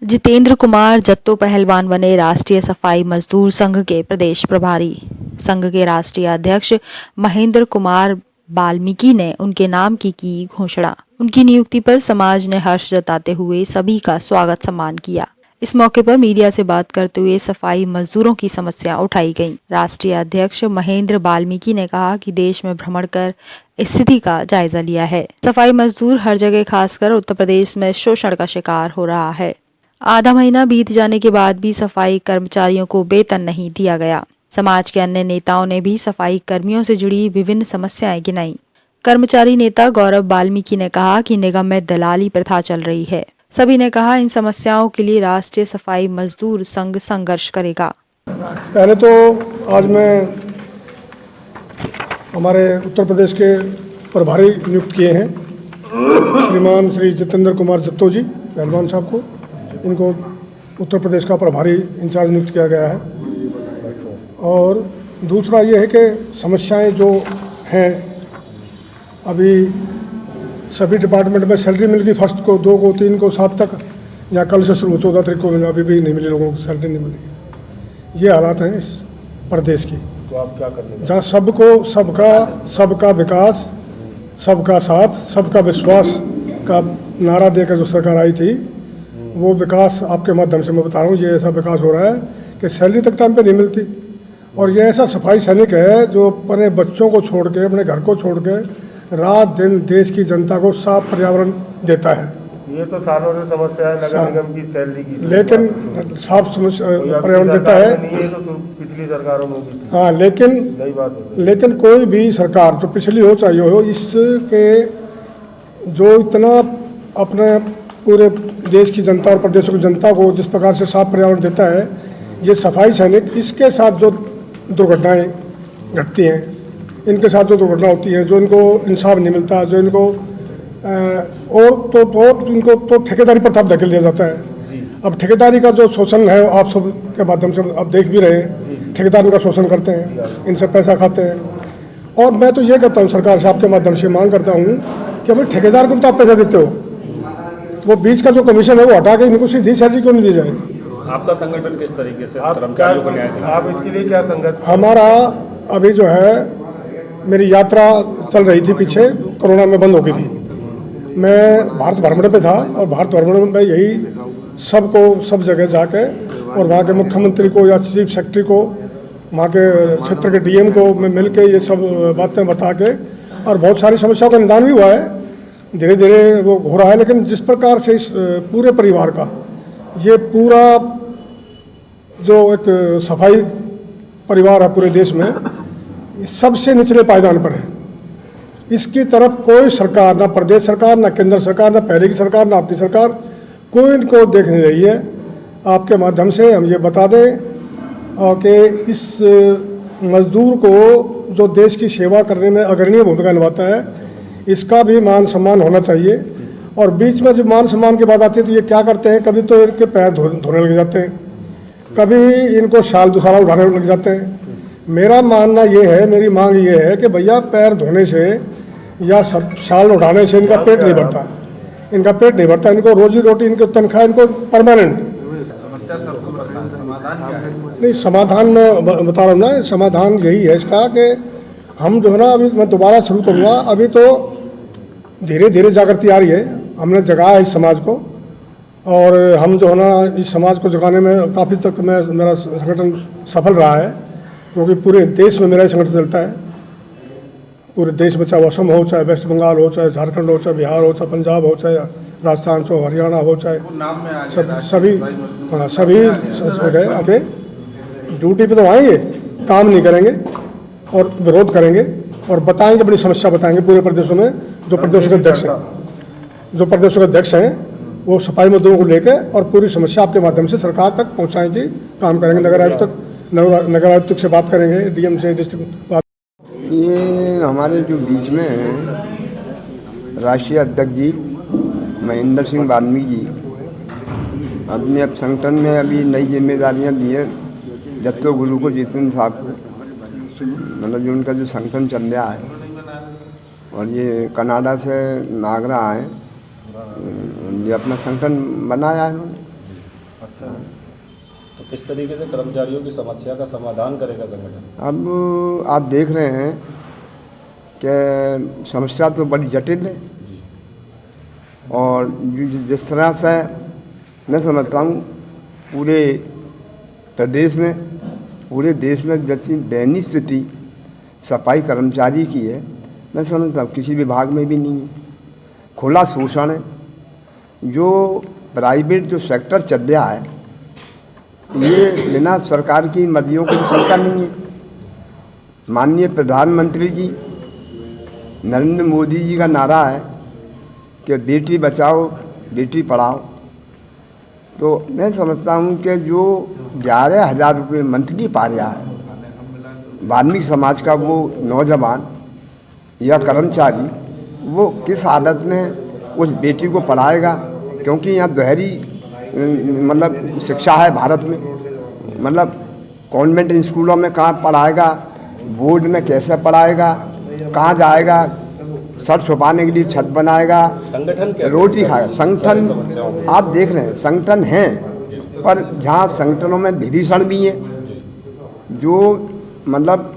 जितेंद्र कुमार जत्तो पहलवान बने राष्ट्रीय सफाई मजदूर संघ के प्रदेश प्रभारी। संघ के राष्ट्रीय अध्यक्ष महेंद्र कुमार वाल्मीकि ने उनके नाम की घोषणा। उनकी नियुक्ति पर समाज ने हर्ष जताते हुए सभी का स्वागत सम्मान किया। इस मौके पर मीडिया से बात करते हुए सफाई मजदूरों की समस्या उठाई गई। राष्ट्रीय अध्यक्ष महेंद्र वाल्मीकि ने कहा कि देश में भ्रमण कर स्थिति का जायजा लिया है। सफाई मजदूर हर जगह खासकर उत्तर प्रदेश में शोषण का शिकार हो रहा है। आधा महीना बीत जाने के बाद भी सफाई कर्मचारियों को वेतन नहीं दिया गया। समाज के अन्य नेताओं ने भी सफाई कर्मियों से जुड़ी विभिन्न समस्याएं गिनाई। कर्मचारी नेता गौरव वाल्मीकि ने कहा कि निगम में दलाली प्रथा चल रही है। सभी ने कहा इन समस्याओं के लिए राष्ट्रीय सफाई मजदूर संघ संघर्ष करेगा। पहले तो आज मैं हमारे उत्तर प्रदेश के प्रभारी नियुक्त किए हैं श्रीमान श्री जितेंद्र कुमार जत्तो जी पहलवान साहब को। इनको उत्तर प्रदेश का प्रभारी इंचार्ज नियुक्त किया गया है। और दूसरा ये है कि समस्याएं जो हैं, अभी सभी डिपार्टमेंट में सैलरी मिल गई, फर्स्ट को, 2 को, 3 को, 7 तक, या कल से शुरू 14 तारीख को अभी भी नहीं मिली, लोगों को सैलरी नहीं मिली। ये हालात हैं इस प्रदेश की। तो आप क्या करने जहाँ सबको सबका विकास, सबका साथ, सबका विश्वास का नारा देकर जो सरकार आई थी, वो विकास आपके माध्यम से मैं बता रहा हूँ, ये ऐसा विकास हो रहा है कि सैलरी तक टाइम पे नहीं मिलती। और ये ऐसा सफाई सैनिक है जो अपने बच्चों को छोड़ के, अपने घर को छोड़ के रात दिन देश की जनता को साफ पर्यावरण देता है। ये तो सालों से समस्या है नगर निगम की सैलरी की, लेकिन साफ पर्यावरण देता है। नहीं है तो पिछली सरकारों में भी। हाँ, लेकिन कोई भी सरकार जो पिछली हो चाहे हो, इसके जो इतना अपने पूरे देश की जनता और प्रदेशों की जनता को जिस प्रकार से साफ पर्यावरण देता है, ये सफाई सैनिक, इसके साथ जो दुर्घटनाएं घटती हैं, इनके साथ जो दुर्घटना होती है, जो इनको इंसाफ नहीं मिलता, जो इनको इनको तो ठेकेदारी पर धकेल दिया जाता है। अब ठेकेदारी का जो शोषण है, आप सब के माध्यम से आप देख भी रहे हैं, ठेकेदार इनका शोषण करते हैं, इनसे पैसा खाते हैं। और मैं तो ये कहता हूँ, सरकार से आपके माध्यम से मांग करता हूँ कि भाई ठेकेदार को तो आप पैसा देते हो, वो बीच का जो कमीशन है वो हटा के इनको सीधी सैलरी क्यों नहीं दी जाए। आपका संगठन किस तरीके से कर्मचारियों को न्याय दिलाता है? आप इसके लिए क्या संघर्ष? हमारा अभी जो है, मेरी यात्रा चल रही थी, पीछे कोरोना में बंद हो गई थी। मैं भारत भ्रमण पे था और भारत भ्रमण में यही सबको सब जगह जाके और वहाँ के मुख्यमंत्री को या चीफ सेक्रेटरी को, वहाँ के क्षेत्र के डीएम को मैं मिल के ये सब बातें बता के, और बहुत सारी समस्याओं का निदान भी हुआ है, धीरे धीरे वो हो रहा है। लेकिन जिस प्रकार से इस पूरे परिवार का ये पूरा जो एक सफाई परिवार है पूरे देश में, सबसे निचले पायदान पर है। इसकी तरफ कोई सरकार, ना प्रदेश सरकार, ना केंद्र सरकार, ना पहले की सरकार, ना आपकी सरकार, कोई इनको देख नहीं रही है। आपके माध्यम से हम ये बता दें कि इस मजदूर को जो देश की सेवा करने में अग्रणी भूमिका निभाता है, इसका भी मान सम्मान होना चाहिए। और बीच में जब मान सम्मान की बात आती है तो ये क्या करते हैं, कभी तो इनके पैर धोने लग जाते हैं, कभी इनको शाल दुसाला उठाने लग जाते हैं। मेरा मानना ये है, मेरी मांग ये है कि भैया पैर धोने से या शाल उठाने से इनका पेट नहीं भरता, इनका पेट नहीं भरता। इनको रोजी रोटी, इनको तनख्वाह, इनको परमानेंट नहीं। समाधान में बता रहा हूँ ना, समाधान यही है इसका कि हम जो है ना, अभी मैं दोबारा शुरू करूँगा, अभी तो धीरे धीरे जागृति आ रही है, हमने जगाया है इस समाज को, और हम जो है ना इस समाज को जगाने में काफ़ी तक मेरा संगठन सफल रहा है, क्योंकि पूरे देश में मेरा ही संगठन चलता है। पूरे देश में, चाहे असम हो, चाहे वेस्ट बंगाल हो, चाहे झारखंड हो, चाहे बिहार हो, चाहे पंजाब हो, चाहे राजस्थान हो, हरियाणा हो, चाहे सभी आके ड्यूटी पे तो आएंगे, काम नहीं करेंगे और विरोध करेंगे और बताएंगे, बड़ी समस्या बताएंगे पूरे प्रदेशों में। जो प्रदेशों के अध्यक्ष हैं वो सफाई मजदूरों को लेकर और पूरी समस्या आपके माध्यम से सरकार तक पहुंचाएंगे, काम करेंगे। नगर आयुक्त से बात करेंगे, डीएम से, डिस्ट्रिक्ट बात। ये हमारे जो बीच में हैं राष्ट्रीय अध्यक्ष जी महेंद्र सिंह वाल्मीकि जी, अपने अब संगठन में अभी नई जिम्मेदारियां दी हैं जत्तो गुरु को, जितेंद्र साहब को, मतलब जो उनका जो संगठन चल रहा है। और ये कनाडा से नागरा आए, ये अपना संगठन बनाया है उन्होंने। तो किस तरीके से कर्मचारियों की समस्या का समाधान करेगा संगठन? अब आप देख रहे हैं कि समस्या तो बड़ी जटिल है, और जिस तरह से मैं समझता हूँ पूरे देश में जितनी दयनीय स्थिति सफाई कर्मचारी की है, मैं समझता हूँ किसी विभाग में भी नहीं है। खुला शोषण है, जो प्राइवेट जो सेक्टर चल रहा है, ये बिना सरकार की मर्जियों को चलता नहीं है। माननीय प्रधानमंत्री जी नरेंद्र मोदी जी का नारा है कि बेटी बचाओ बेटी पढ़ाओ, तो मैं समझता हूँ कि जो 11,000 रुपये मंथली पा रहा है वाल्मीकि समाज का वो नौजवान या कर्मचारी, वो किस हालत में उस बेटी को पढ़ाएगा? क्योंकि यहाँ दोहरी मतलब शिक्षा है भारत में, मतलब कॉन्वेंट स्कूलों में कहाँ पढ़ाएगा, बोर्ड में कैसे पढ़ाएगा, कहाँ जाएगा, सर छुपाने के लिए छत बनाएगा, संगठन क्या रोटी खाएगा। संगठन आप देख रहे हैं, संगठन हैं, पर जहाँ संगठनों में विभीषण भी है, जो मतलब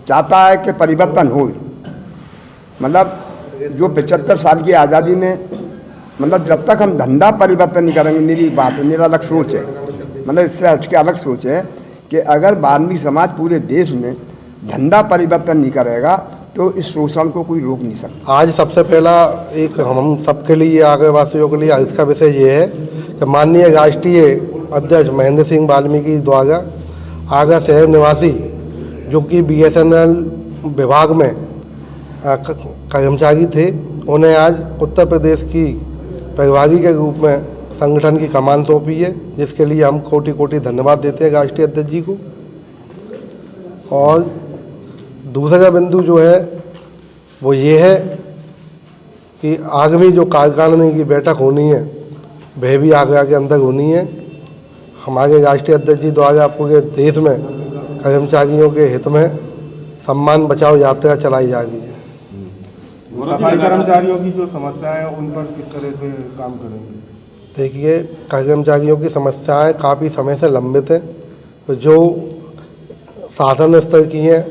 चाहता है कि परिवर्तन हो। मतलब जो 75 साल की आज़ादी में, मतलब जब तक हम धंधा परिवर्तन नहीं करेंगे, मेरी बात है, मेरा अलग सोच है, मतलब इससे हट के अलग सोच है कि अगर वाल्मीकि समाज पूरे देश में धंधा परिवर्तन नहीं करेगा तो इस शोषण को कोई रोक नहीं सकता। आज सबसे पहला एक हम सबके लिए, आदिवासियों के लिए इसका विषय ये है कि माननीय राष्ट्रीय अध्यक्ष महेंद्र सिंह वाल्मीकि द्वारा आगरा शहर निवासी जो कि BSNL विभाग में कर्मचारी थे, उन्हें आज उत्तर प्रदेश की प्रभारी के रूप में संगठन की कमान सौंपी है, जिसके लिए हम कोटि कोटि धन्यवाद देते हैं राष्ट्रीय अध्यक्ष जी को। और दूसरा बिंदु जो है वो ये है कि आगामी जो कार्यकारिणी की बैठक होनी है वह भी आगरा के अंदर होनी है। हमारे राष्ट्रीय अध्यक्ष जी द्वारा पूरे देश में कर्मचारियों के हित में सम्मान बचाओ यात्रा चलाई जा रही है। सफाई कर्मचारियों की जो समस्याएं हैं उन पर किस तरह से काम करेंगे? देखिए, कर्मचारियों की समस्याएं काफ़ी समय से लंबित हैं, तो जो शासन स्तर की हैं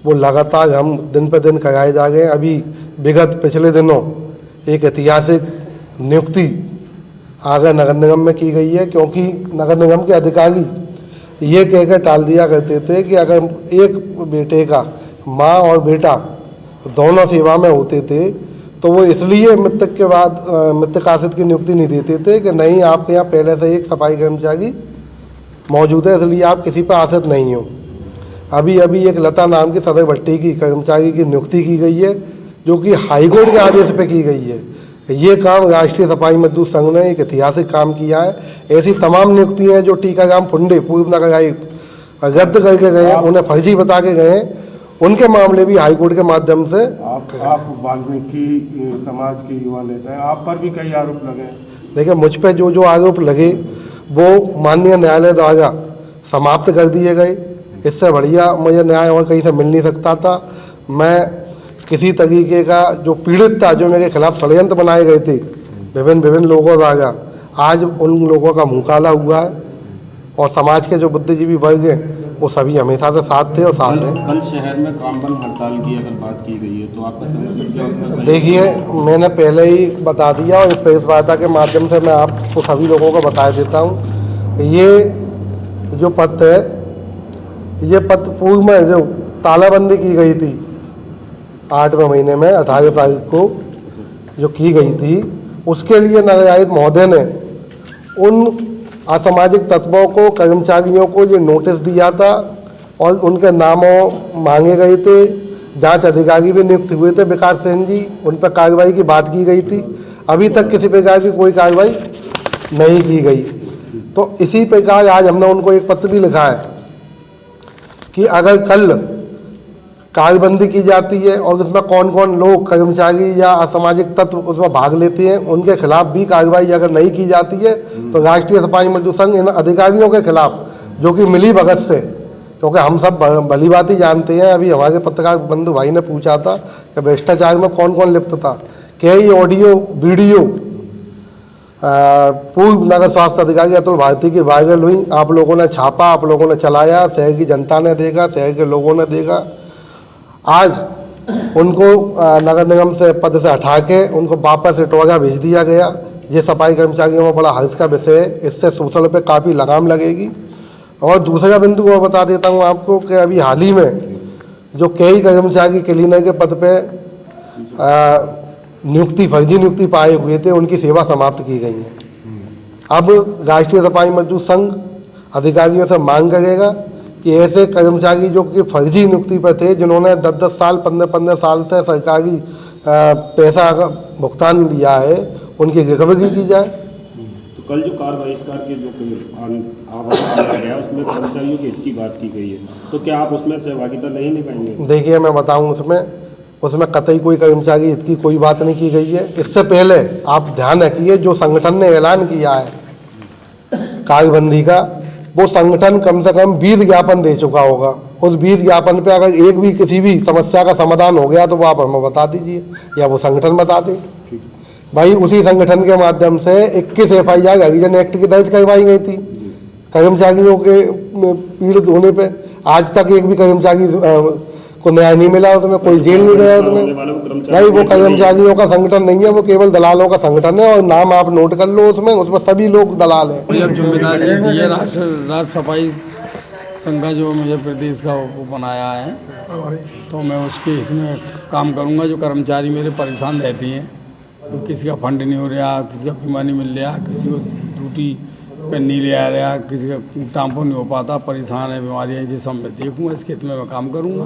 वो लगातार हम दिन पर दिन कराए जा रहे हैं। अभी विगत पिछले दिनों एक ऐतिहासिक नियुक्ति आगरा नगर निगम में की गई है, क्योंकि नगर निगम के अधिकारी ये कहकर टाल दिया करते थे कि अगर एक बेटे का माँ और बेटा दोनों सेवा में होते थे तो वो इसलिए मृतक के बाद मृतक आश्रित की नियुक्ति नहीं देते थे कि नहीं, आपके यहाँ पहले से एक सफाई कर्मचारी मौजूद है, इसलिए आप किसी पर आश्रित नहीं हो। अभी एक लता नाम की सदर भट्टी की कर्मचारी की नियुक्ति की गई है, जो कि हाईकोर्ट के आदेश पे की गई है। ये काम राष्ट्रीय सफाई मजदूर संघ ने एक ऐतिहासिक काम किया है। ऐसी तमाम नियुक्तियाँ जो टीकाराम फुंडे पूर्व नगर आयुक्त रद्द करके गए, उन्हें फर्जी बता के गए, उनके मामले भी हाईकोर्ट के माध्यम से। आप वाल्मीकि समाज के युवा नेता हैं, आप पर भी कई आरोप लगे। देखिए, मुझ पर जो आरोप लगे वो माननीय न्यायालय द्वारा समाप्त कर दिए गए। इससे बढ़िया मुझे न्याय और कहीं से मिल नहीं सकता था। मैं किसी तरीके का जो पीड़ित था, जो मेरे खिलाफ षड्यंत्र बनाए गए थे विभिन्न लोगों द्वारा, आज उन लोगों का मुँह काला हुआ है। और समाज के जो बुद्धिजीवी वर्ग हैं वो सभी हमेशा से साथ थे और साथ हैं। कल शहर में काम बंद हड़ताल की अगर बात की गई है तो आपका संगठन क्या उसमें सही? देखिए, मैंने पहले ही बता दिया और इस प्रेस वार्ता के माध्यम से मैं आपको सभी लोगों को बता देता हूँ। ये जो पत्र है, ये पत्र पूर्व में जो तालाबंदी की गई थी 8वें महीने में 18 तारीख को जो की गई थी, उसके लिए नगर आयुक्त महोदय ने उन असामाजिक तत्वों को, कर्मचारियों को ये नोटिस दिया था और उनके नामों मांगे गए थे। जांच अधिकारी भी नियुक्त हुए थे विकास सेन जी, उन पर कार्रवाई की बात की गई थी। अभी तक किसी प्रकार की कोई कार्रवाई नहीं की गई। तो इसी प्रकार आज हमने उनको एक पत्र भी लिखा है कि अगर कल कार्यबंदी की जाती है और उसमें कौन कौन लोग कर्मचारी या असामाजिक तत्व उसमें भाग लेते हैं, उनके खिलाफ भी कार्रवाई अगर नहीं की जाती है तो राष्ट्रीय सफाई मजदूर संघ इन अधिकारियों के खिलाफ, जो कि मिली भगत से, क्योंकि हम सब भली बात ही जानते हैं। अभी हमारे पत्रकार बंधु भाई ने पूछा था कि भ्रष्टाचार में कौन कौन लिप्त था, कई ऑडियो वीडियो पूर्व नगर स्वास्थ्य अधिकारी अतुल भारती की वायरल हुई। आप लोगों ने छापा, आप लोगों ने चलाया, शहर की जनता ने देखा, शहर के लोगों ने देखा। आज उनको नगर निगम से पद से हटा के उनको वापस इटौजा भेज दिया गया। ये सफाई कर्मचारियों में बड़ा हर्ष का विषय है। इससे शोषण पे काफ़ी लगाम लगेगी। और दूसरा बिंदु मैं बता देता हूँ आपको कि अभी हाल ही में जो कई कर्मचारी क्लीनर के पद पे फर्जी नियुक्ति पाए हुए थे, उनकी सेवा समाप्त की गई है। अब राष्ट्रीय सफाई मजदूर संघ अधिकारियों से मांग करेगा कि ऐसे कर्मचारी जो कि फर्जी नियुक्ति पर थे, जिन्होंने 10-10 साल 15-15 साल से सरकारी पैसा का भुगतान लिया है, उनकी रिकवरी की जाए। तो कल जो कार बहिष्कार के जो आह्वान किया गया उसमें कर्मचारियों के हित की बात की गई है, तो क्या आप उसमें सहभागिता नहीं निभाएंगे? देखिए, मैं बताऊं, उसमें कतई कोई कर्मचारी हित की कोई बात नहीं की गई है। इससे पहले आप ध्यान रखिए, जो संगठन ने ऐलान किया है कार्यबंदी का, वो संगठन कम से कम 20 ज्ञापन दे चुका होगा। उस 20 ज्ञापन पे अगर एक भी किसी भी समस्या का समाधान हो गया तो वो आप हमें बता दीजिए या वो संगठन बता दे। भाई, उसी संगठन के माध्यम से 21 FIR हरिजन एक्ट की दर्ज करवाई गई थी कर्मचारियों के पीड़ित होने पे। आज तक एक भी कर्मचारी को न्याय नहीं मिला, उसमें कोई जेल नहीं गया उसमें। भाई, वो कर्मचारियों का संगठन नहीं है, वो केवल दलालों का संगठन है। और नाम आप नोट कर लो, उसमें सभी लोग दलाल हैं। मुझे जिम्मेदारी दी है राज्य सफाई संघ का, जो मुझे प्रदेश का वो बनाया है, तो मैं उसके हित में काम करूंगा। जो कर्मचारी मेरे परेशान रहती हैं, तो किसी का फंड नहीं हो रहा, किसी का बीमा नहीं मिल रहा, किसी को ड्यूटी पे नहीं ले आ रहा, किसी का टांपो नहीं हो पाता, परेशान है, बीमारियाँ, ये सब मैं देखूँगा। इसके हित में मैं काम करूँगा,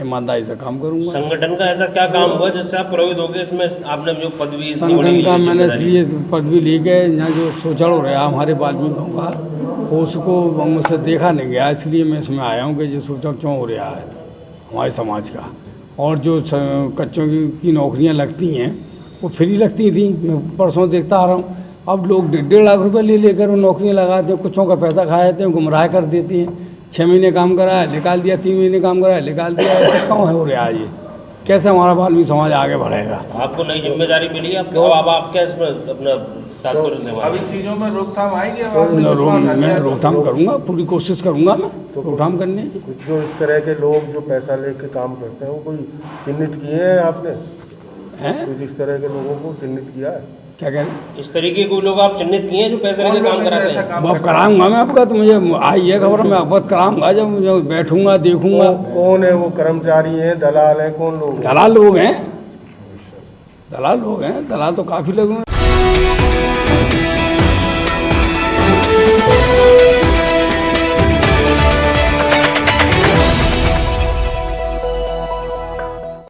ईमानदारी से काम करूँगा। संगठन का ऐसा क्या काम हुआ जिससे आप प्रभावित हो गए? इसमें आपने जो पदवी संगठन का मैंने इसलिए पदवी ली गए, यहाँ जो शोषण हो रहा है हमारे वाल्मीकियों का, उसको मुझसे देखा नहीं गया, इसलिए मैं इसमें आया हूँ कि जो शोषण क्यों हो रहा है हमारे समाज का। और जो कच्चों की नौकरियाँ लगती हैं वो फ्री लगती थी, मैं परसों देखता आ रहा हूँ। अब लोग 1.5 लाख रुपए ले लेकर वो नौकरियाँ लगाते हैं, कुछों का पैसा खा जाते हैं, गुमराह कर देती हैं। 6 महीने काम कराया, निकाल दिया, 3 महीने काम कराया, निकाल दिया। ऐसा क्यों हो रहा है? ये कैसे हमारा बालवी समाज आगे बढ़ेगा? आपको नई जिम्मेदारी मिली है, अब आप क्या इसमें अपना तात्पर्य अब इन चीज़ों में रोकथाम आएगी? मैं रोकथाम करूँगा, पूरी कोशिश करूँगा मैं रोकथाम करने की। जो इस तरह के लोग जो पैसा लेके काम करते हैं, वो कोई चिन्हित किए हैं आपने? कुछ इस तरह के लोगों को चिन्हित किया है? क्या कह रहे हैं? इस तरीके के लोग आप चिन्हित किए हैं जो पैसे लेके काम कराते हैं? अब कराऊंगा मैं आपका, तो मुझे आई है खबर, मैं अवगत कराऊंगा जब बैठूंगा, देखूंगा। कौन है वो? कर्मचारी हैं, दलाल हैं, कौन लोग? दलाल लोग हैं, दलाल लोग हैं, दलाल तो काफ़ी लोग हैं।